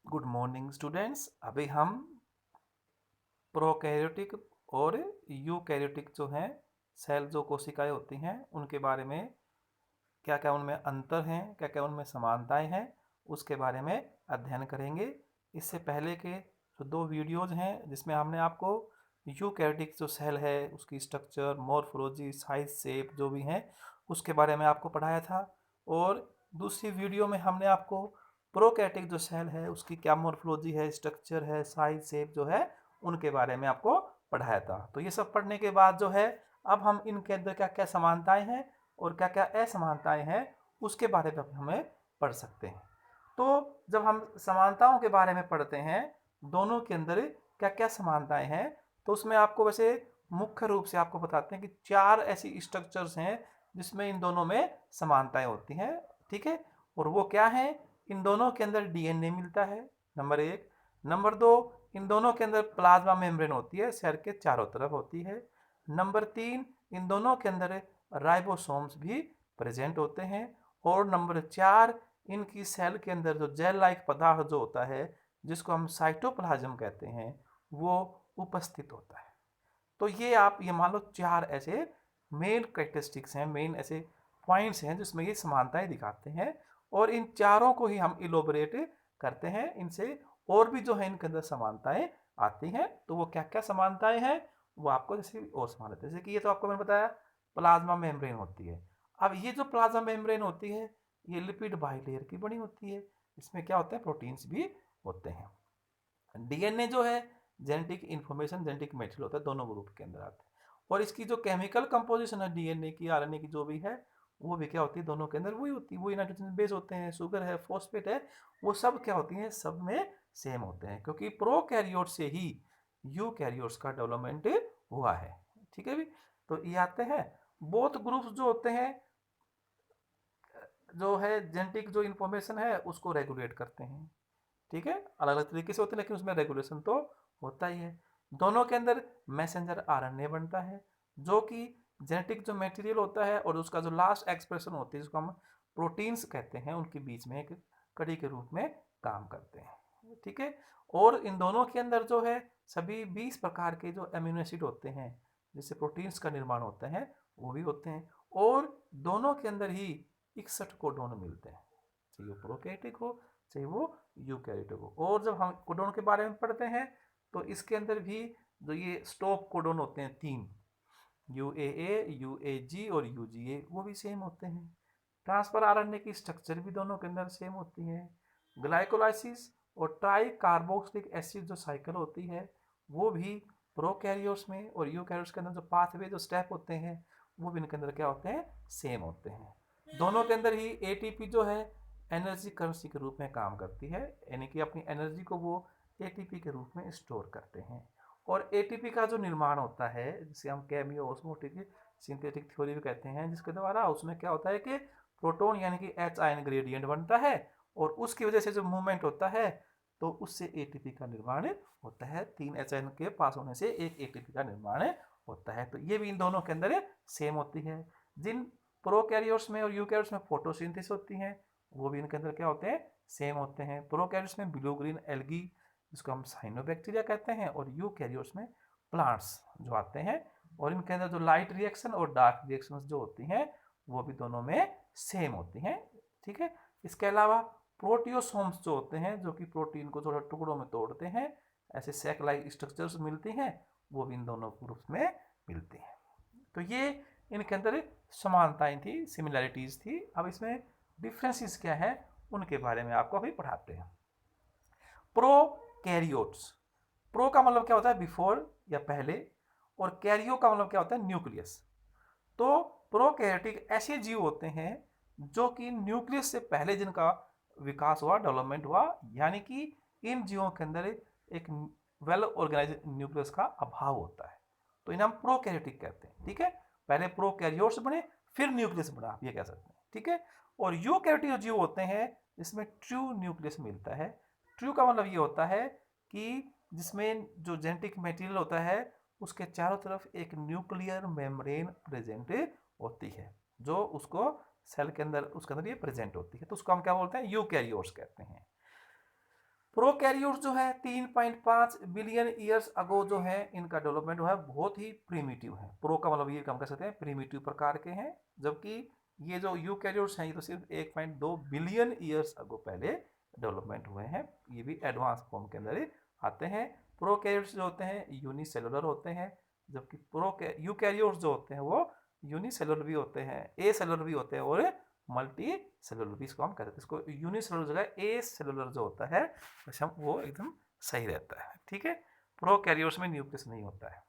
Good morning students. अभी हम prokaryotic और यूकैरियोटिक जो हैं सेल जो कोशिकाएं होती हैं उनके बारे में क्या क्या उनमें अंतर हैं, क्या क्या उनमें समानताएं हैं, उसके बारे में अध्ययन करेंगे। इससे पहले के जो दो वीडियोज हैं जिसमें हमने आपको यूकैरियोटिक जो सेल है उसकी स्ट्रक्चर, मॉर्फोलॉजी, साइज, शेप जो भी हैं उसके बारे में आपको पढ़ाया था, और दूसरी वीडियो में हमने आपको प्रोकैरियोटिक जो सेल है उसकी क्या मॉर्फोलॉजी है, स्ट्रक्चर है, साइज, शेप जो है उनके बारे में आपको पढ़ाया था। तो ये सब पढ़ने के बाद जो है अब हम इनके अंदर क्या क्या समानताएं हैं और क्या क्या असमानताएं हैं उसके बारे में हमें पढ़ सकते हैं। तो जब हम समानताओं के बारे में पढ़ते हैं दोनों के अंदर क्या क्या समानताएं हैं, तो उसमें आपको वैसे मुख्य रूप से आपको बताते हैं कि चार ऐसी स्ट्रक्चर्स हैं जिसमें इन दोनों में समानताएं होती हैं। ठीक है, और वो क्या है? इन दोनों के अंदर डीएनए मिलता है, नंबर एक। नंबर दो, इन दोनों के अंदर प्लाज्मा मेम्ब्रेन होती है, सेल के चारों तरफ होती है। नंबर तीन, इन दोनों के अंदर राइबोसोम्स भी प्रेजेंट होते हैं। और नंबर चार, इनकी सेल के अंदर जो जेल लाइक पदार्थ जो होता है जिसको हम साइटोप्लाज्म कहते हैं वो उपस्थित होता है। तो ये मान लो चार ऐसे मेन करेक्टरिस्टिक्स हैं, मेन ऐसे पॉइंट्स हैं जिसमें ये समानताएं दिखाते हैं, और इन चारों को ही हम इलोबरेट करते हैं। इनसे और भी जो है इनके अंदर समानताएं आती हैं। तो वो क्या क्या समानताएं हैं वो आपको जैसे और समानता, जैसे कि ये तो आपको मैंने बताया प्लाज्मा मेम्ब्रेन होती है। अब ये जो प्लाज्मा मेम्ब्रेन होती है ये लिपिड बाइलेयर की बनी होती है, इसमें क्या होता है, प्रोटीन्स भी होते हैं। डीएनए जो है जेनेटिक इंफॉर्मेशन, जेनेटिक मेटेरियल होता है, दोनों ग्रुप के अंदर आते हैं। और इसकी जो केमिकल कंपोजिशन है डीएनए की, आरएनए की जो भी है वो भी क्या होती है, दोनों के अंदर वही होती है, वही नाइट्रोजन बेस होते हैं, शुगर है, फॉस्फेट है, वो सब क्या होती हैं, सब में सेम होते हैं, क्योंकि प्रोकैरियोट से ही यूकैरियोट्स का डेवलपमेंट हुआ है। ठीक है भी। तो ये आते हैं बोथ ग्रुप्स जो होते हैं, जो है जेनेटिक जो इंफॉर्मेशन है उसको रेगुलेट करते हैं। ठीक है, अलग अलग तरीके से होते हैं लेकिन उसमें रेगुलेशन तो होता ही है। दोनों के अंदर मैसेंजर आरएनए बनता है जो कि जेनेटिक जो मटेरियल होता है और उसका जो लास्ट एक्सप्रेशन होती है जिसको हम प्रोटीन्स कहते हैं, उनके बीच में एक कड़ी के रूप में काम करते हैं। ठीक है, और इन दोनों के अंदर जो है सभी 20 प्रकार के जो अमीनो एसिड होते हैं जिससे प्रोटीन्स का निर्माण होता है वो भी होते हैं, और दोनों के अंदर ही 61 कोडोन मिलते हैं, चाहे वो प्रोकैरियोटिक हो चाहे वो यूकैरियोटिक हो। और जब हम कोडोन के बारे में पढ़ते हैं तो इसके अंदर भी जो ये स्टॉप कोडोन होते हैं तीन, यूएए, यूएजी और यूजीए, वो भी सेम होते हैं। ट्रांसफर आरएनए की स्ट्रक्चर भी दोनों के अंदर सेम होती है। ग्लाइकोलाइसिस और ट्राई कार्बोक्सिलिक एसिड जो साइकिल होती है वो भी प्रोकैरियोट्स में और यूकैरियोट्स के अंदर जो पाथवे जो स्टेप होते हैं वो भी इनके अंदर क्या होते हैं, सेम होते हैं। दोनों के अंदर ही एटीपी जो है एनर्जी करेंसी के रूप में काम करती है, यानी कि अपनी एनर्जी को वो एटीपी के रूप में स्टोर करते हैं। और एटीपी का जो निर्माण होता है जिसे हम केमियो ऑस्मोटिक सिंथेटिक थ्योरी भी कहते हैं, जिसके द्वारा उसमें क्या होता है कि प्रोटॉन यानी कि एच आयन ग्रेडियंट बनता है और उसकी वजह से जो मूवमेंट होता है तो उससे एटीपी का निर्माण होता है। 3 एच आयन के पास होने से एक एटीपी का निर्माण होता है। तो ये भी इन दोनों के अंदर सेम होती है। जिन प्रोकैरियोट्स में और यूकैरियोट्स में फोटोसिंथेसिस होती है वो भी इनके अंदर क्या होते हैं, सेम होते हैं। प्रोकैरियोट्स में ब्लू ग्रीन एल्गी जिसको हम साइनोबैक्टीरिया कहते हैं, और यूकैरियोट्स में प्लांट्स जो आते हैं, और इनके अंदर जो लाइट रिएक्शन और डार्क रिएक्शन जो होती हैं वो भी दोनों में सेम होती हैं। ठीक है, इसके अलावा प्रोटियोसोम्स जो होते हैं जो कि प्रोटीन को थोड़ा टुकड़ों में तोड़ते हैं, ऐसे सैक लाइक स्ट्रक्चर्स मिलती हैं, वो भी इन दोनों ग्रुप्स में मिलती हैं। तो ये इनके अंदर समानताएं थी, सिमिलैरिटीज थी। अब इसमें डिफरेंसेस क्या है उनके बारे में आपको अभी पढ़ाते हैं। प्रोकैरियोट्स, प्रो का मतलब क्या होता है, बिफोर या पहले, और कैरियो का मतलब क्या होता है, न्यूक्लियस। तो प्रोकैरियोटिक ऐसे जीव होते हैं जो कि न्यूक्लियस से पहले जिनका विकास हुआ, डेवलपमेंट हुआ, यानी कि इन जीवों के अंदर एक वेल ऑर्गेनाइज न्यूक्लियस का अभाव होता है, तो इन्हें हम प्रोकैरियोटिक कहते हैं। ठीक है, पहले प्रोकैरियोट्स बने फिर न्यूक्लियस बना, आप ये कह सकते हैं। ठीक है, और यूकैरियोटिक जीव होते हैं जिसमें ट्रू न्यूक्लियस मिलता है। ट्रू का मतलब ये होता है कि जिसमें जो जेनेटिक मटेरियल होता है उसके चारों तरफ एक न्यूक्लियर मेम्ब्रेन प्रेजेंट होती है, जो उसको सेल के अंदर उसके अंदर ये प्रेजेंट होती है, तो उसको हम क्या बोलते हैं, यूकैरियोट्स कहते हैं। प्रोकैरियोट्स जो है 3.5 बिलियन ईयर्स अगो जो है इनका डेवलपमेंट हुआ है, बहुत ही प्रीमिटिव है। प्रो का मतलब ये हम कह सकते हैं प्रीमिटिव प्रकार के हैं, जबकि ये जो यूकैरियोट्स हैं ये तो सिर्फ 1.2 बिलियन ईयर्स अगो पहले डेवलपमेंट हुए हैं, ये भी एडवांस फॉर्म के अंदर ही आते हैं। प्रोकैरियोट्स जो होते हैं यूनिसेलुलर होते हैं, जबकि यूकैरियोट्स जो होते हैं वो यूनिसेलुलर भी होते हैं, ए सेलुलर भी होते हैं और मल्टी सेलुलर भी इसको हम कहते हैं। इसको यूनिसेलुलर जगह ए सेलुलर जो होता है वो एकदम सही रहता है, ठीक है। प्रोकैरियोट्स में न्यूक्लियस नहीं होता है।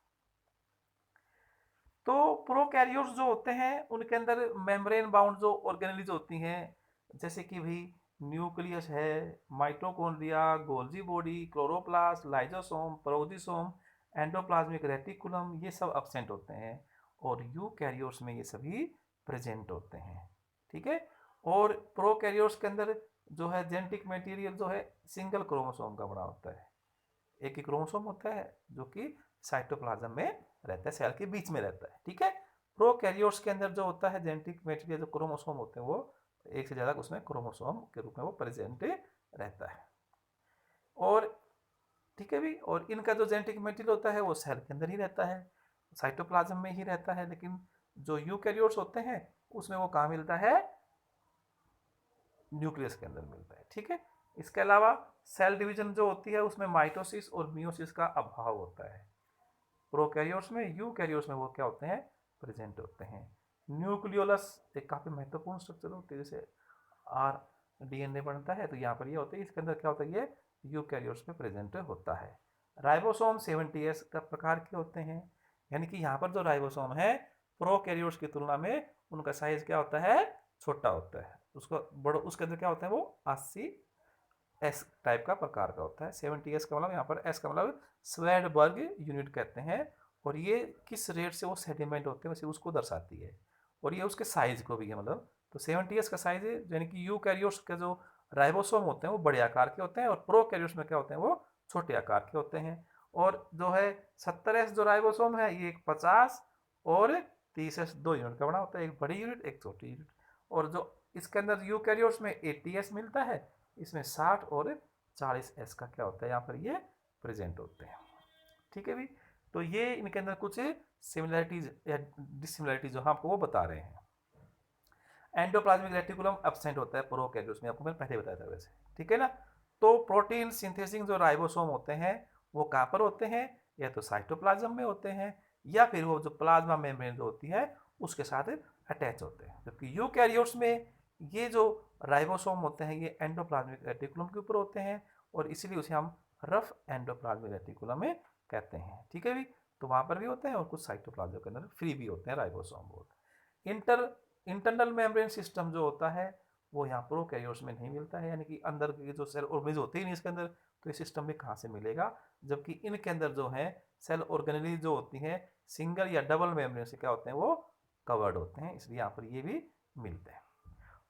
तो प्रोकैरियोट्स जो होते हैं उनके अंदर मेम्ब्रेन बाउंड जो ऑर्गेनेलिज होती हैं, जैसे कि भाई न्यूक्लियस है, mitochondria, Golgi body, chloroplast, lysosome, peroxisome, endoplasmic reticulum, ये सब अब्सेंट होते हैं, और यूकैरियोट्स में ये सभी प्रेजेंट होते हैं, ठीक है। और प्रोकैरियोट्स के अंदर जो है जेनेटिक मटेरियल जो है सिंगल क्रोमोसोम का बना होता है, एक ही क्रोमोसोम होता है जो कि साइटोप्लाज्म में रहता है, सेल के बीच में रहता है, ठीक है। प्रोकैरियोट्स के अंदर जो होता है जेनेटिक मटेरियल जो क्रोमोसोम होते हैं वो एक से ज़्यादा उसमें क्रोमोसोम के रूप में वो प्रेजेंट रहता है, और ठीक है भी। और इनका जो जेनेटिक मटेरियल होता है वो सेल के अंदर ही रहता है, साइटोप्लाज्म में ही रहता है, लेकिन जो यूकैरियोट्स होते हैं उसमें वो कहाँ मिलता है, न्यूक्लियस के अंदर मिलता है, ठीक है। इसके अलावा सेल डिवीजन जो होती है उसमें माइटोसिस और मियोसिस का अभाव होता है प्रोकैरियोट्स में। यूकैरियोट्स में वो क्या होते हैं, प्रेजेंट होते हैं। न्यूक्लियोलस एक काफ़ी महत्वपूर्ण स्ट्रक्चर होती है, जैसे आर डीएनए बनता है तो यहाँ पर ये होता है, इसके अंदर क्या होता है ये यूकैरियोट्स में प्रेजेंट होता है। राइबोसोम 70S का प्रकार के होते हैं, यानी कि यहाँ पर जो राइबोसोम है प्रोकैरियोट्स की तुलना में उनका साइज क्या होता है, छोटा होता है, उसको बड़ा, उसके अंदर क्या होता है वो 80S टाइप का प्रकार का होता है। 70S का मतलब यहाँ पर S का मतलब स्वेडबर्ग यूनिट कहते हैं, और ये किस रेट से वो सेडिमेंट होते हैं वैसे उसको दर्शाती है, और ये उसके साइज को भी है, मतलब तो 70S का साइज है, यानी कि यूकैरियोट्स के जो राइबोसोम होते हैं वो बड़े आकार के होते हैं, और प्रोकैरियोट्स में क्या होते हैं वो छोटे आकार के होते हैं। और जो है 70S जो राइबोसोम है ये 50 और 30S 2 यूनिट का बना होता है, एक बड़ी यूनिट एक छोटी यूनिट। और जो इसके अंदर यूकैरियोट्स में 80S मिलता है, इसमें 60 और 40S का क्या होता है यहाँ पर ये प्रेजेंट होते हैं, ठीक है भी। तो ये इनके अंदर कुछ सिमिलरिटीज या डिसिमिलरिटीज जो हम आपको वो बता रहे हैं। एंडोप्लाज्मिक रेटिकुलम एब्सेंट होता है प्रोकैरियोट्स में, आपको मैंने पहले बताया था वैसे, ठीक है ना। तो प्रोटीन सिंथेसिस जो राइबोसोम होते हैं वो कहाँ पर होते हैं, या तो साइटोप्लाज्म में होते हैं, या फिर वो जो प्लाज्मा मेम्ब्रेन जो होती है उसके साथ अटैच होते हैं। जबकि यूकैरियोट्स में ये जो राइबोसोम होते हैं ये एंडोप्लाज्मिक रेटिकुलम के ऊपर होते हैं, और इसीलिए उसे हम रफ एंडोप्लाज्मिक रेटिकुलम में कहते हैं, ठीक है भी। तो वहाँ पर भी होते हैं, और कुछ साइटोप्लाज्म के अंदर फ्री भी होते हैं राइबोसोम बहुत। इंटरनल मेम्ब्रेन सिस्टम जो होता है वो यहाँ प्रोकैरियोट्स में नहीं मिलता है, यानी कि अंदर की जो सेल ऑर्गेनेज होती ही नहीं इसके अंदर, तो ये सिस्टम भी कहाँ से मिलेगा। जबकि इनके अंदर जो है सेल ऑर्गेनेज जो होती हैं सिंगल या डबल मेम्ब्रेन से क्या होते हैं वो कवर्ड होते हैं, इसलिए यहाँ पर ये भी मिलते हैं।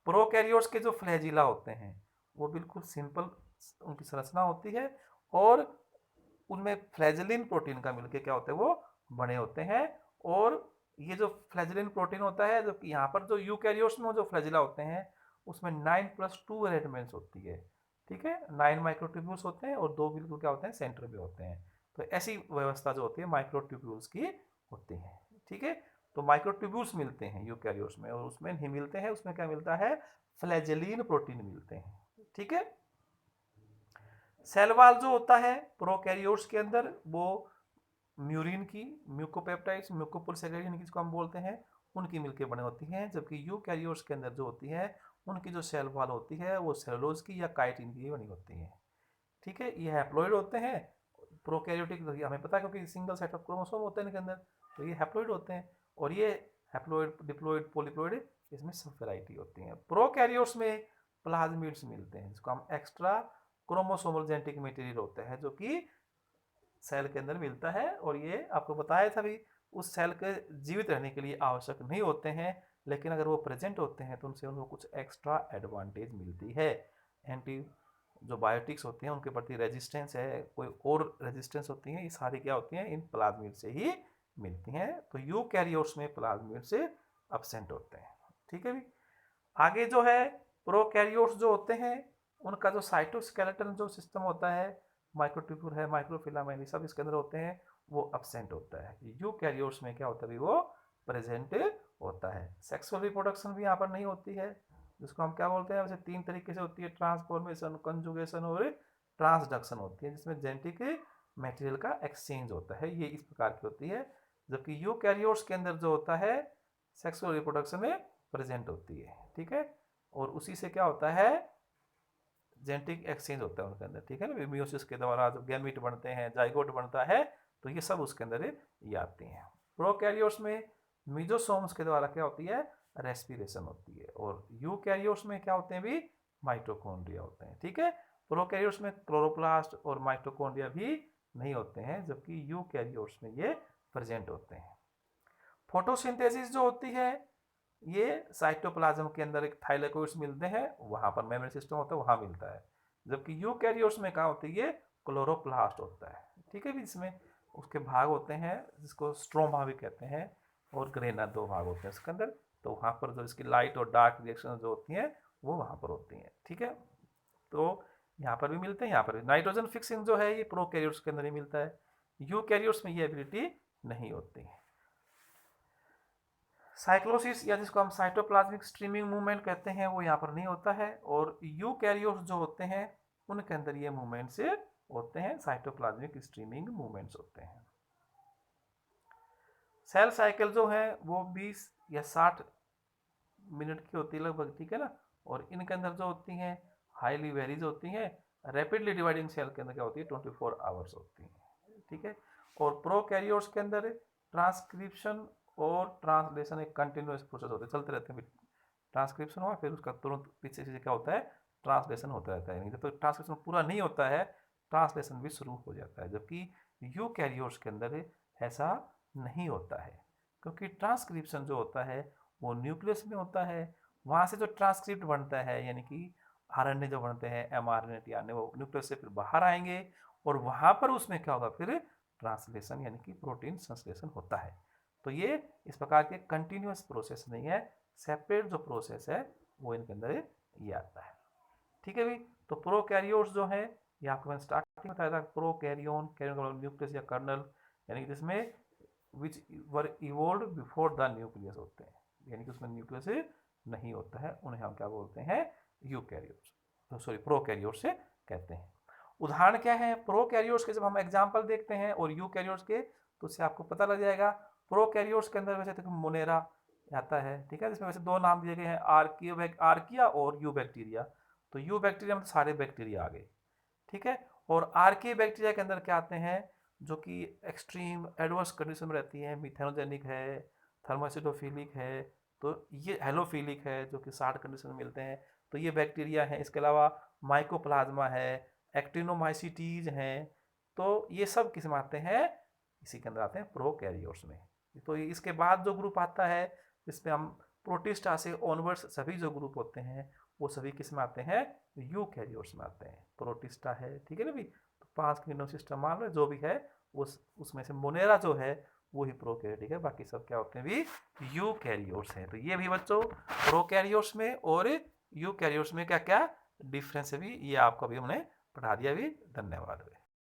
प्रोकैरियोट्स के जो फ्लैजिला होते हैं वो बिल्कुल सिंपल उनकी संरचना होती है, और उनमें फ्लैजिलिन प्रोटीन का मिलके क्या होते हैं वो बने होते हैं। और ये जो फ्लैजिलिन प्रोटीन होता है, जो कि यहाँ पर जो यूकैरियोट्स में जो फ्लैजिला होते हैं उसमें 9+2 अरेंजमेंट्स होती है, ठीक है। 9 माइक्रोट्यूब्यूल्स होते हैं और 2 बिल्कुल क्या होते हैं सेंटर में होते हैं, तो ऐसी व्यवस्था जो होती है माइक्रोट्यूब्यूल्स की होती है, ठीक है। तो माइक्रोट्यूब्यूल्स मिलते हैं यूकैरियोट्स में, और उसमें नहीं मिलते हैं, उसमें क्या मिलता है फ्लैजिलिन प्रोटीन मिलते हैं, ठीक है। सेल वॉल जो होता है प्रोकैरियोट्स के अंदर वो म्यूरिन की म्यूकोपेप्टाइड्स म्यूकोपोलिसैकेराइड जिसको हम बोलते हैं उनकी मिलके बने होती हैं, जबकि यूकैरियोट्स के अंदर जो होती है उनकी जो सेल वॉल होती है वो सेलुलोज की या काइटिन की बनी होती है, ठीक है। ये हैप्लॉइड होते हैं प्रोकैरियोटिक, हमें पता है क्योंकि सिंगल सेट ऑफ क्रोमोसोम होते हैं इनके अंदर, तो ये हैप्लॉइड होते हैं। और ये हैप्लॉइड डिप्लॉइड पॉलीप्लॉइड इसमें सब वैरायटी होती है। प्रोकैरियोट्स में प्लाज्मिड्स मिलते हैं जिसको हम एक्स्ट्रा क्रोमोसोमल जेनेटिक मटेरियल होता है जो कि सेल के अंदर मिलता है, और ये आपको बताया था भी उस सेल के जीवित रहने के लिए आवश्यक नहीं होते हैं, लेकिन अगर वो प्रेजेंट होते हैं तो उनसे उनको कुछ एक्स्ट्रा एडवांटेज मिलती है। एंटी जो बायोटिक्स होती हैं उनके प्रति रेजिस्टेंस है, कोई और रेजिस्टेंस होती है, ये सारी क्या होती हैं इन प्लाज्मिड से ही मिलती हैं। तो यूकैरियोट्स में प्लाज्मिड से एब्सेंट होते हैं, ठीक है भी। आगे जो है प्रोकैरियोट्स जो होते हैं उनका जो साइटोस्केलेटन जो सिस्टम होता है, माइक्रोट्यूब्यूल है, माइक्रोफिलामेंट, सब इसके अंदर होते हैं, वो अब्सेंट होता है। यूकैरियोट्स में क्या होता है, वो प्रेजेंट होता है। सेक्सुअल रिप्रोडक्शन भी यहाँ पर नहीं होती है, जिसको हम क्या बोलते हैं, वैसे 3 तरीके से होती है, ट्रांसफॉर्मेशन, कंजुगेशन और ट्रांसडक्शन होती है, जिसमें जेनेटिक मटेरियल का एक्सचेंज होता है, ये इस प्रकार की होती है। जबकि यूकैरियोट्स के अंदर जो होता है, सेक्सुअल रिप्रोडक्शन में प्रेजेंट होती है, ठीक है। और उसी से क्या होता है, जेनेटिक एक्सचेंज होता है उनके अंदर, ठीक है ना। मियोसिस के द्वारा जो गैमीट बनते हैं, जाइगोट बनता है, तो ये सब उसके अंदर ये आती हैं। प्रोकैरियोट्स में मिजोसोम्स के द्वारा क्या होती है, रेस्पिरेशन होती है। और यूकैरियोट्स में क्या होते हैं भी, माइटोकॉन्ड्रिया होते हैं, ठीक है। प्रोकैरियोट्स में क्लोरोप्लास्ट और माइटोकॉन्ड्रिया भी नहीं होते हैं, जबकि यूकैरियोट्स में ये प्रेजेंट होते हैं। फोटोसिंथेसिस जो होती है, ये साइटोप्लाज्म के अंदर एक थाइलेकोइड्स मिलते हैं, वहां पर मेमोरी सिस्टम होता है, वहां मिलता है। जबकि यूकैरियोट्स में क्या होती है, क्लोरोप्लास्ट होता है, ठीक है भी। इसमें उसके भाग होते हैं, जिसको स्ट्रोमा भी कहते हैं, और ग्रेना, 2 भाग होते हैं इसके अंदर। तो वहां पर जो इसकी लाइट और डार्क रिएक्शन जो होती हैं, वो वहां पर होती हैं, ठीक है। तो यहाँ पर भी मिलते हैं, यहाँ पर भी। नाइट्रोजन फिक्सिंग जो है, ये प्रोकैरियोट्स के अंदर ही मिलता है, यूकैरियोट्स में ये एबिलिटी नहीं होती है। साइक्लोसिस, या जिसको हम साइटोप्लाज्मिक स्ट्रीमिंग मूवमेंट कहते हैं, वो यहाँ पर नहीं होता है। और यूकैरियोट्स जो होते हैं, उनके अंदर ये मूवमेंट्स होते हैं, साइटोप्लाज्मिक स्ट्रीमिंग मूवमेंट्स होते हैं। सेल साइकिल जो है, वो 20 या 60 मिनट की होती है लगभग, ठीक है ना। और इनके अंदर जो होती हैं, हाईली वेरीज होती हैं। रैपिडली डिवाइडिंग सेल के अंदर क्या होती है, 24 आवर्स होती हैं, ठीक है। और प्रोकैरियोट्स के अंदर ट्रांसक्रिप्शन और ट्रांसलेशन एक कंटिन्यूस प्रोसेस होते हैं, चलते रहते हैं। ट्रांसक्रिप्शन हुआ, फिर उसका तुरंत पीछे से क्या होता है, ट्रांसलेशन होता रहता है। जब तक ट्रांसलेशन पूरा नहीं होता है, ट्रांसलेशन भी शुरू हो जाता है। जबकि यूकैरियोट्स के अंदर ऐसा नहीं होता है, क्योंकि ट्रांसक्रिप्शन जो होता है, वो न्यूक्लियस में होता है। वहाँ से जो ट्रांसक्रिप्ट बनता है, यानी कि आरएनए जो बनते हैं, एमआरएनए, टीआरएनए, वो न्यूक्लियस से फिर बाहर आएंगे, और वहाँ पर उसमें क्या होगा, फिर ट्रांसलेशन यानी कि प्रोटीन संश्लेषण होता है। तो ये इस प्रकार के कंटिन्यूस प्रोसेस नहीं है, सेपरेट जो प्रोसेस है, वो इनके अंदर ये आता है, ठीक है भी। तो प्रोकैरियोट्स जो है, ये आपको मैंने स्टार्टिंग में बताया था, प्रोकैरियोन, कैरियन न्यूक्लियस या कर्नल, यानी कि जिसमें विच वर इवोल्व बिफोर द न्यूक्लियस होते हैं, यानी कि उसमें न्यूक्लियस नहीं होता है, उन्हें हम क्या बोलते हैं, यूकैरियोट्स, सॉरी प्रोकैरियोट्स से कहते हैं। उदाहरण क्या है प्रोकैरियोट्स के, जब हम एग्जाम्पल देखते हैं और यूकैरियोट्स के, तो उससे आपको पता लग जाएगा। प्रोकैरियोट्स के अंदर वैसे तो मोनेरा आता है, ठीक है, जिसमें वैसे 2 नाम दिए गए हैं, आर्किया और यू बैक्टीरिया। तो यू बैक्टीरिया में तो सारे बैक्टीरिया आ गए, ठीक है। और आर्किया बैक्टीरिया के अंदर क्या आते हैं, जो कि एक्सट्रीम एडवर्स कंडीशन में रहती है, मिथेनोजेनिक है, थर्मोसिटोफिलिक है, तो ये हेलोफिलिक है, जो कि 60 कंडीशन में मिलते हैं, तो ये बैक्टीरिया हैं। इसके अलावा माइकोप्लाज्मा है, एक्टिनोमाइसिटीज हैं, तो ये सब किस में आते हैं, इसी के अंदर आते हैं, प्रोकैरियोट्स में। तो इसके बाद जो ग्रुप आता है, जिसमें हम प्रोटिस्टा से ऑनवर्ड्स सभी जो ग्रुप होते हैं, वो सभी किस में आते हैं, यूकैरियोट्स में आते हैं। प्रोटिस्टा है, ठीक है ना भी। तो 5 किंगडम सिस्टम मान लो जो भी है, उसमें से मोनेरा जो है, वो ही प्रोकैरियोटिक है, बाकी सब क्या होते हैं भी, यूकैरियोट्स हैं। तो ये भी बच्चों प्रोकैरियोट्स में और यूकैरियोट्स में क्या क्या डिफरेंस है भी, ये आपको अभी हमने पढ़ा दिया भी। धन्यवाद।